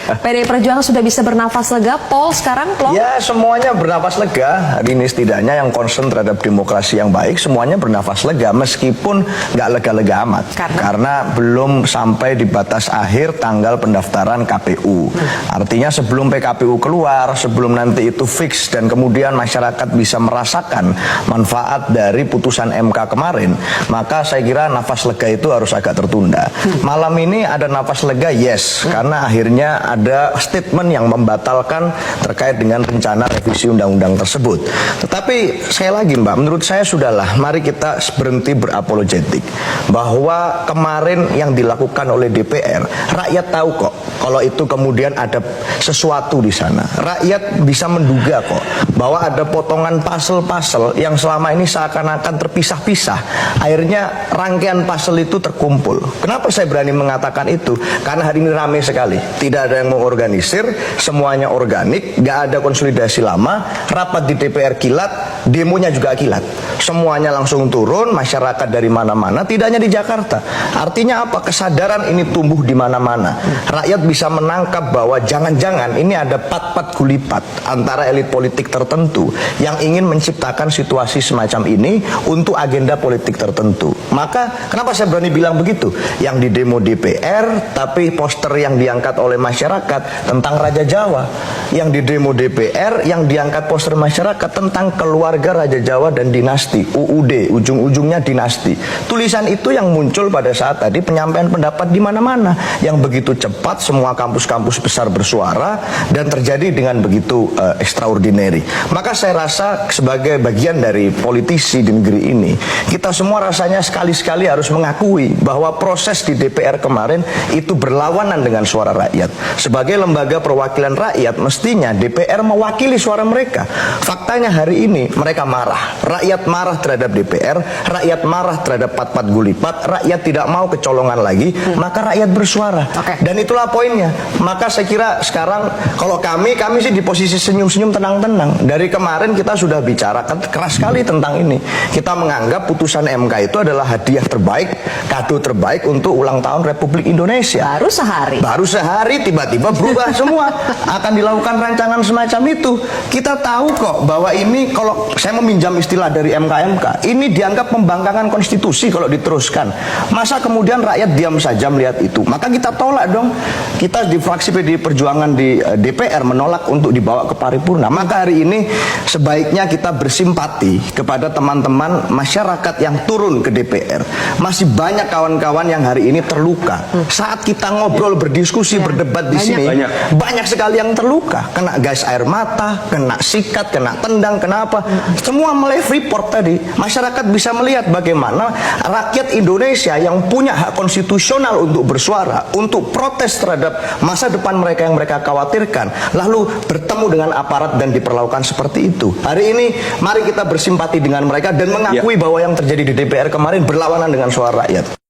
PDI Perjuangan sudah bisa bernafas lega, Paul sekarang, Plong? Ya, semuanya bernafas lega. Hari ini setidaknya yang concern terhadap demokrasi yang baik, semuanya bernafas lega, meskipun nggak lega-lega amat. Karena belum sampai di batas akhir tanggal pendaftaran KPU. Artinya sebelum PKPU keluar, sebelum nanti itu fix dan kemudian masyarakat bisa merasakan manfaat dari putusan MK kemarin, maka saya kira nafas lega itu harus agak tertunda. Malam ini ada nafas lega, yes, karena akhirnya ada statement yang membatalkan terkait dengan rencana revisi undang-undang tersebut. Tetapi sekali lagi Mbak, menurut saya sudahlah, mari kita berhenti berapologetik bahwa kemarin yang dilakukan oleh DPR, rakyat tahu kok kalau itu kemudian ada sesuatu di sana. Rakyat bisa menduga kok bahwa ada potongan pasal-pasal yang selama ini seakan-akan terpisah-pisah. Akhirnya rangkaian pasal itu terkumpul. Kenapa saya berani mengatakan itu? Karena hari ini ramai sekali. Tidak ada yang mengorganisir, semuanya organik, nggak ada konsolidasi lama, rapat di DPR kilat, demonya juga kilat. Semuanya langsung turun, masyarakat dari mana-mana, tidak hanya di Jakarta. Artinya apa? Kesadaran ini tumbuh di mana-mana. Rakyat bisa menangkap bahwa jangan-jangan ini ada pat-pat gulipat antara elit politik tertentu yang ingin menciptakan situasi semacam ini untuk agenda politik tertentu. Maka kenapa saya berani bilang begitu? Yang di demo DPR, tapi poster yang diangkat oleh masyarakat tentang Raja Jawa. Yang di demo DPR, yang diangkat poster masyarakat tentang keluarga Raja Jawa dan dinasti, UUD, ujung-ujungnya dinasti. Tulisan itu yang muncul pada saat tadi penyampaian pendapat di mana-mana, yang begitu cepat semua kampus-kampus besar bersuara dan terjadi dengan begitu extraordinary. Maka saya rasa sebagai bagian dari politisi di negeri ini, kita semua rasanya sekali-sekali harus mengakui bahwa proses di DPR kemarin itu berlawanan dengan suara rakyat. Sebagai lembaga perwakilan rakyat, mestinya DPR mewakili suara mereka. Faktanya hari ini mereka marah. Rakyat marah terhadap DPR, rakyat marah terhadap pat-pat gulipat, rakyat tidak mau kecolongan lagi, maka rakyat bersuara. Dan itulah poinnya. Maka saya kira sekarang kalau kami sih di posisi senyum-senyum tenang-tenang. Dari kemarin kita sudah bicarakan keras sekali tentang ini. Kita menganggap putusan MK itu adalah hadiah terbaik, kado terbaik untuk ulang tahun Republik Indonesia. Baru sehari tiba-tiba berubah semua. Akan dilakukan rancangan semacam itu. Kita tahu kok bahwa ini, kalau saya meminjam istilah dari MK, ini dianggap pembangkangan konstitusi kalau diteruskan. Masa kemudian rakyat diam saja melihat itu? Maka kita tolak dong. Kita di fraksi PDI Perjuangan di DPR menolak untuk dibawa ke paripurna. Maka hari ini sebaiknya kita bersimpati kepada teman-teman masyarakat yang turun ke DPR. Masih banyak kawan-kawan yang hari ini terluka. Saat kita ngobrol, berdiskusi, berdebat di sini, banyak sekali yang terluka. Kena gas air mata, kena sikat, kena tendang, kenapa? Semua mulai Freeport tadi. Masyarakat bisa melihat bagaimana rakyat Indonesia yang punya hak konstitusional untuk bersuara, untuk protes terhadap masa depan mereka yang mereka khawatirkan, lalu bertemu dengan aparat dan diperlakukan seperti itu. Hari ini mari kita bersimpati dengan mereka dan mengakui bahwa yang terjadi di DPR kemarin berlawanan dengan suara rakyat.